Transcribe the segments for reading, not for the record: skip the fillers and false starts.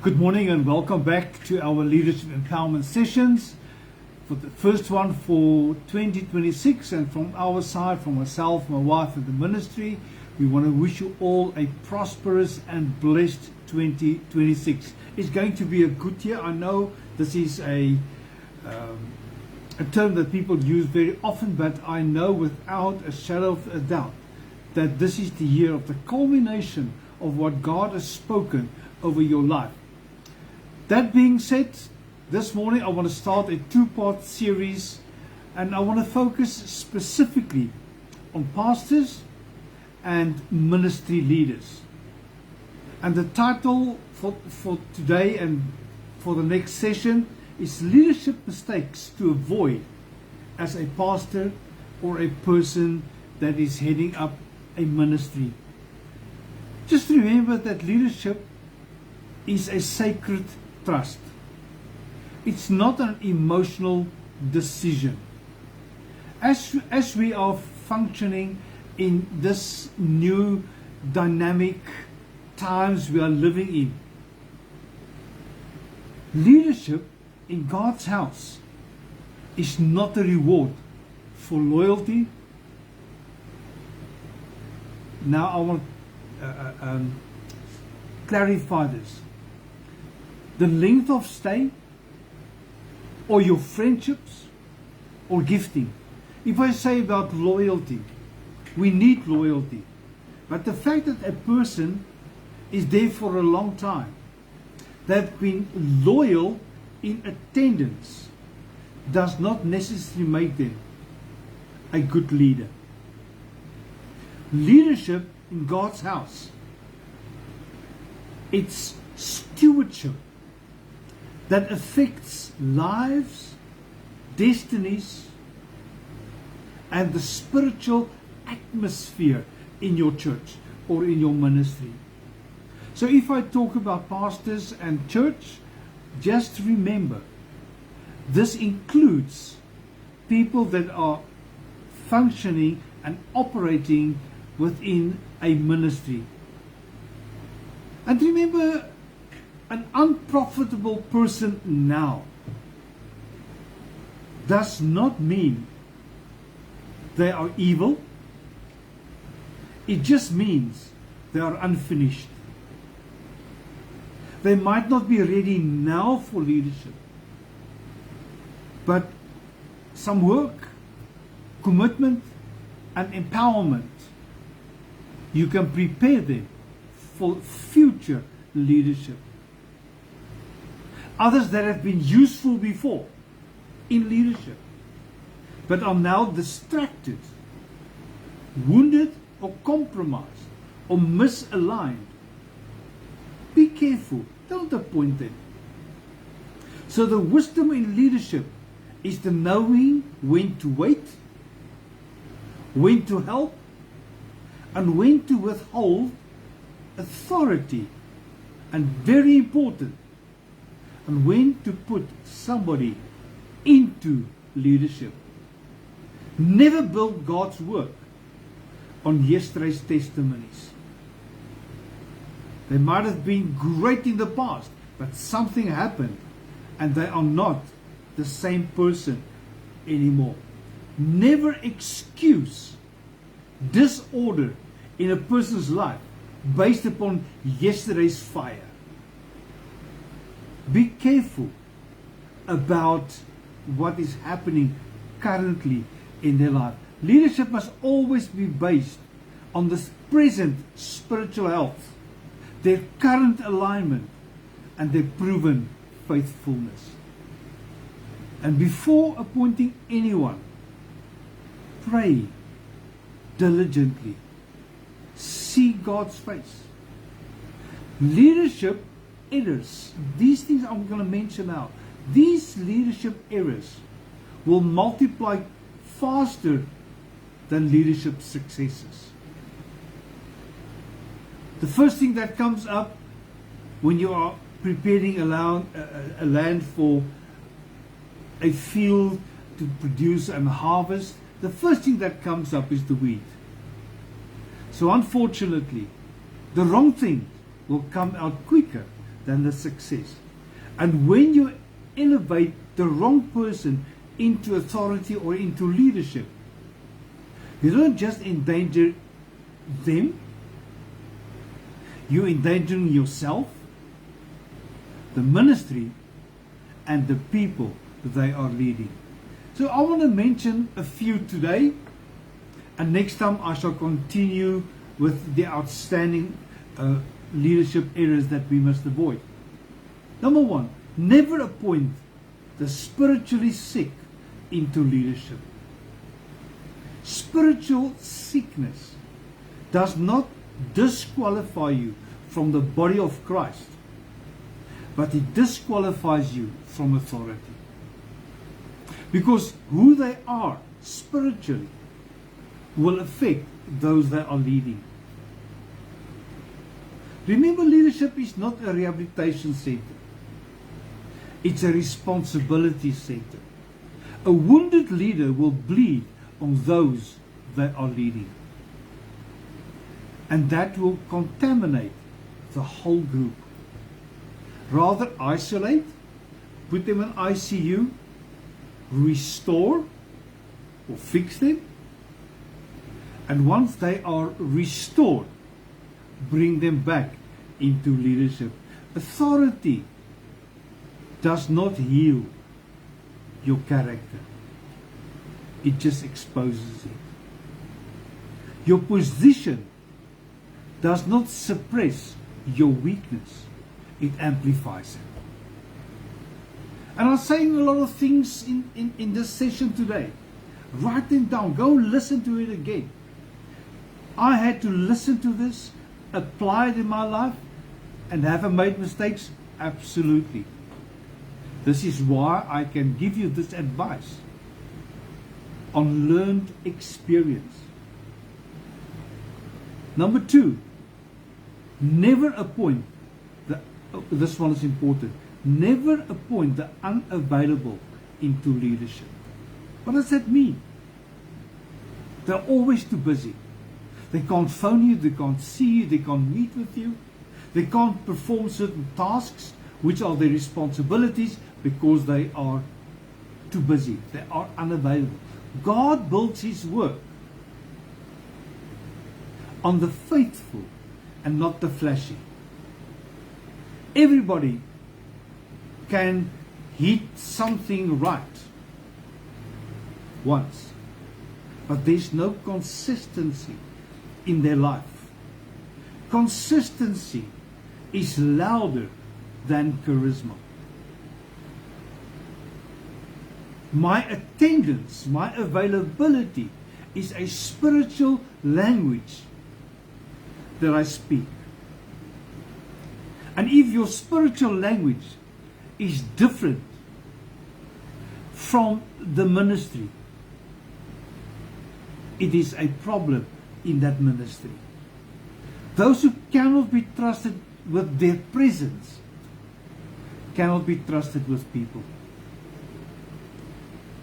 Good morning and welcome back to our Leadership Empowerment sessions. For the first one for 2026, and from our side, from myself, my wife and the ministry, we want to wish you all a prosperous and blessed 2026. It's going to be a good year. I know this is a term that people use very often, but I know without a shadow of a doubt that this is the year of the culmination of what God has spoken over your life. That being said, this morning I want to start a two-part series, and I want to focus specifically on pastors and ministry leaders. And the title for today and for the next session is Leadership Mistakes to Avoid as a pastor or a person that is heading up a ministry. Just remember that leadership is a sacred trust. It's not an emotional decision. As we are functioning in this new dynamic times we are living in, leadership in God's house is not a reward for loyalty. Now I want to clarify this. The length of stay, or your friendships, or gifting. If I say about loyalty, we need loyalty. But the fact that a person is there for a long time, they've been loyal in attendance, does not necessarily make them a good leader. Leadership in God's house, it's stewardship that affects lives, destinies, and the spiritual atmosphere in your church or in your ministry. So if I talk about pastors and church, just remember, this includes people that are functioning and operating within a ministry. And remember, an unprofitable person now does not mean they are evil. It just means they are unfinished. They might not be ready now for leadership, but some work, commitment, and empowerment, you can prepare them for future leadership. Others that have been useful before in leadership, but are now distracted, wounded, or compromised, or misaligned. Be careful, don't appoint them. So the wisdom in leadership is the knowing when to wait, when to help, and when to withhold authority, and very important, and when to put somebody into leadership. Never build God's work on yesterday's testimonies. They might have been great in the past, but something happened and they are not the same person anymore. Never excuse disorder in a person's life based upon yesterday's fire. Be careful about what is happening currently in their life. Leadership must always be based on the present spiritual health, their current alignment, and their proven faithfulness. And before appointing anyone, pray diligently. See God's face. Leadership errors, these things I'm going to mention now, these leadership errors will multiply faster than leadership successes. The first thing that comes up when you are preparing a land for a field to produce and harvest, the first thing that comes up is the weed. So unfortunately, the wrong thing will come out quicker than the success. And when you elevate the wrong person into authority or into leadership, you don't just endanger them, you're endangering yourself, the ministry, and the people they are leading. So I want to mention a few today, and next time I shall continue with the outstanding leadership areas that we must avoid. Number one, never appoint the spiritually sick into leadership. Spiritual sickness does not disqualify you from the body of Christ, but it disqualifies you from authority. Because who they are spiritually will affect those they are leading. Remember, leadership is not a rehabilitation center. It's a responsibility center. A wounded leader will bleed on those they are leading. And that will contaminate the whole group. Rather isolate, put them in ICU, restore or fix them, and once they are restored, bring them back into leadership. Authority does not heal your character. It just exposes it. Your position does not suppress your weakness. It amplifies it. And I'm saying a lot of things in this session today. Write them down. Go listen to it again. I had to listen to this, apply it in my life, and have I made mistakes? Absolutely. This is why I can give you this advice on learned experience. Number two, never appoint this one is important. Never appoint the unavailable into leadership. What does that mean? They're always too busy. They can't phone you, they can't see you, they can't meet with you. They can't perform certain tasks which are their responsibilities because they are too busy. They are unavailable. God builds His work on the faithful and not the flashy. Everybody can hit something right once, but there's no consistency in their life. Consistency is louder than charisma. My attendance, my availability is a spiritual language that I speak. And if your spiritual language is different from the ministry, it is a problem in that ministry. Those who cannot be trusted with their presence cannot be trusted with people.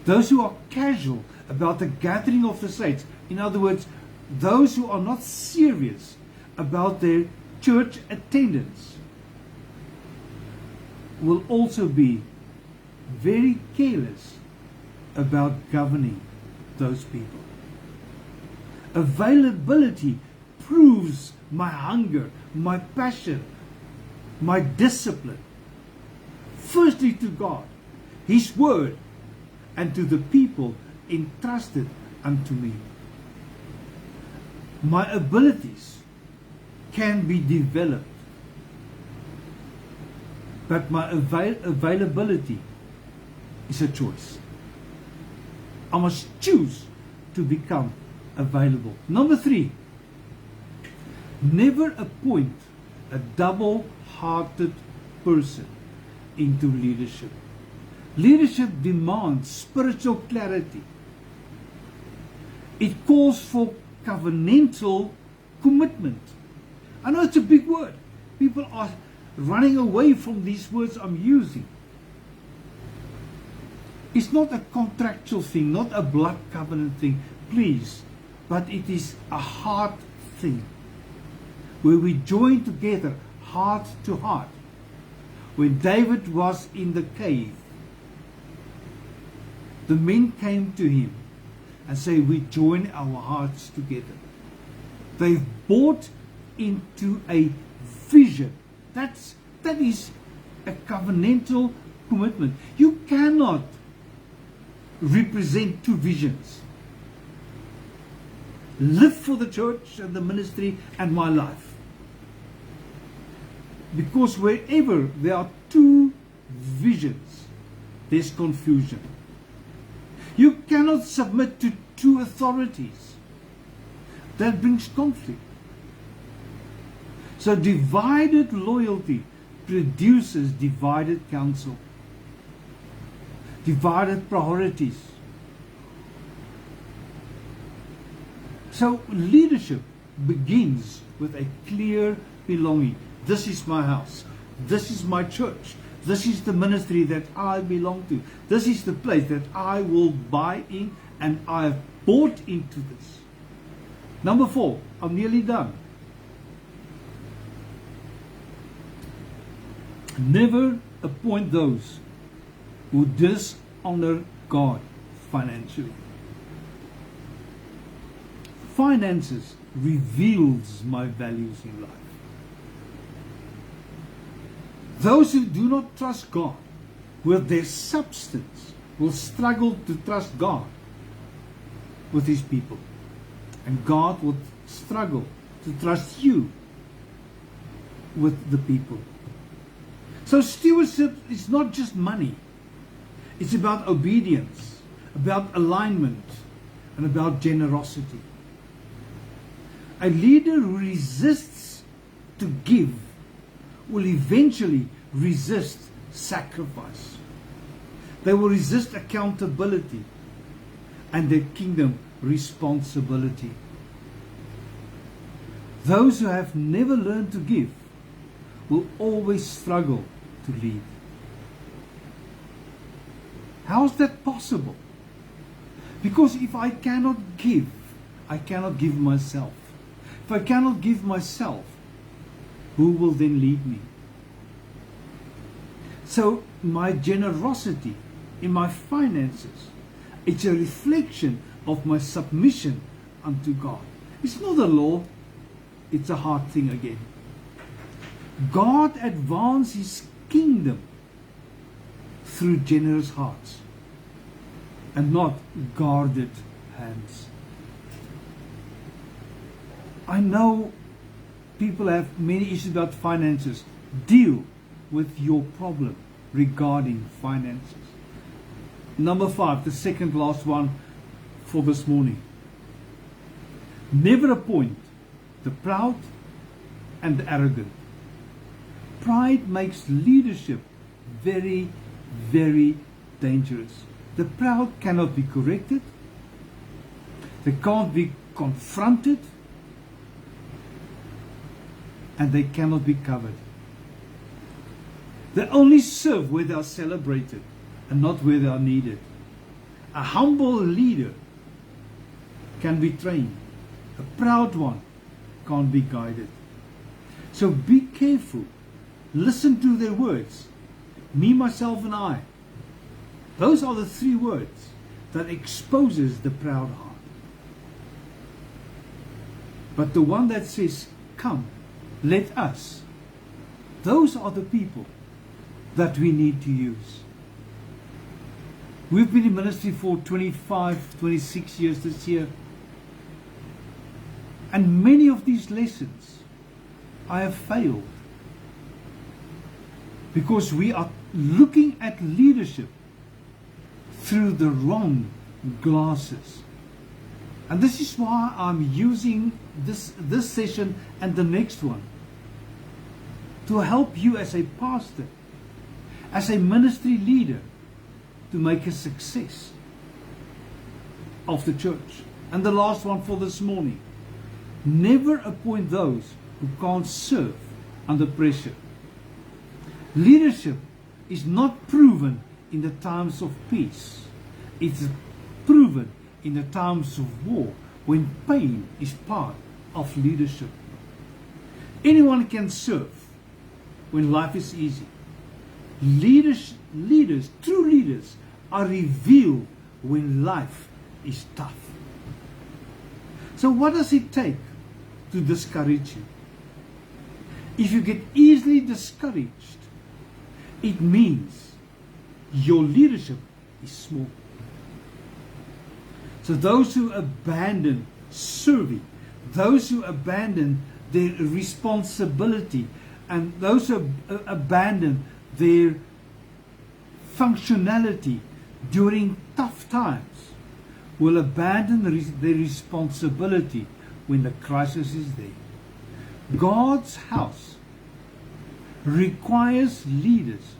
Those who are casual about the gathering of the saints, in other words, those who are not serious about their church attendance, will also be very careless about governing those people. Availability proves my hunger, my passion, my discipline. Firstly to God, His Word, and to the people entrusted unto me. My abilities can be developed, but my availability is a choice. I must choose to become available. Number three, never appoint a double-hearted person into leadership. Leadership demands spiritual clarity. It calls for covenantal commitment. I know it's a big word. People are running away from these words I'm using. It's not a contractual thing, not a blood covenant thing, please, but it is a heart thing, where we join together, heart to heart, When David was in the cave, the men came to him and say, we join our hearts together. They've bought into a vision. That is a covenantal commitment. You cannot represent two visions. Live for the church and the ministry and my life. Because wherever there are two visions, there's confusion. You cannot submit to two authorities. That brings conflict. So divided loyalty produces divided counsel, divided priorities. So leadership begins with a clear belonging. This is my house. This is my church. This is the ministry that I belong to. This is the place that I will buy in, and I have bought into this. Number 4, I'm nearly done. Never appoint those who dishonor God financially. Finances reveals my values in life. Those who do not trust God with their substance will struggle to trust God with His people. And God will struggle to trust you with the people. So stewardship is not just money. It's about obedience, about alignment, and about generosity. A leader who resists to give will eventually resist sacrifice. They will resist accountability and their kingdom responsibility. Those who have never learned to give will always struggle to lead. How is that possible? Because if I cannot give, I cannot give myself. If I cannot give myself, who will then lead me? So my generosity in my finances, it's a reflection of my submission unto God. It's not a law, it's a hard thing again. God advances His kingdom through generous hearts and not guarded hands. I know people have many issues about finances. Deal with your problem regarding finances. Number 5, the second last one for this morning. Never appoint the proud and the arrogant. Pride makes leadership very, very dangerous. The proud cannot be corrected. They can't be confronted. And they cannot be covered. They only serve where they are celebrated and not where they are needed. A humble leader can be trained. A proud one can't be guided. So be careful. Listen to their words. Me, myself, and I. Those are the 3 words that exposes the proud heart. But the one that says, come, let us. Those are the people that we need to use. We've been in ministry for 25, 26 years this year. And many of these lessons I have failed. Because we are looking at leadership through the wrong glasses. And this is why I'm using this session and the next one to help you as a pastor, as a ministry leader, to make a success of the church. And the last one for this morning. Never appoint those who can't serve under pressure. Leadership is not proven in the times of peace. It's proven in the times of war, when pain is part of leadership. Anyone can serve when life is easy. True leaders are revealed when life is tough. So what does it take to discourage you? If you get easily discouraged, it means your leadership is small. So those who abandon serving, those who abandon their responsibility, and those who abandon their functionality during tough times will abandon their responsibility when the crisis is there. God's house requires leaders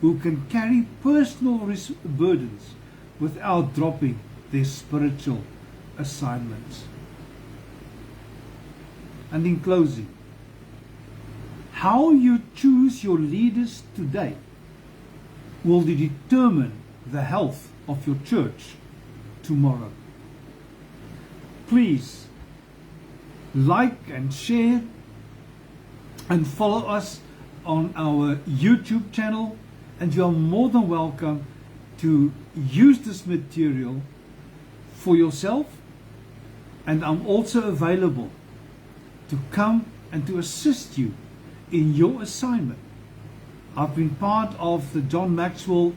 who can carry personal burdens without dropping their spiritual assignments. And in closing, how you choose your leaders today will determine the health of your church tomorrow. Please like and share and follow us on our YouTube channel, and you are more than welcome to use this material for yourself, and I'm also available to come and to assist you in your assignment. I've been part of the John Maxwell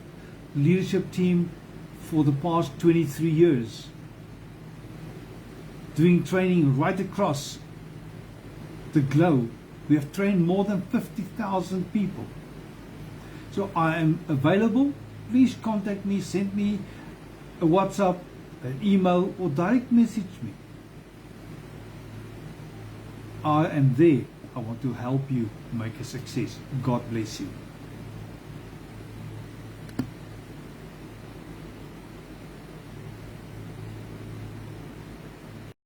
leadership team for the past 23 years, doing training right across the globe. We have trained more than 50,000 people. So I am available. Please contact me, send me a WhatsApp, an email, or direct message me. I am there. I want to help you make a success. God bless you.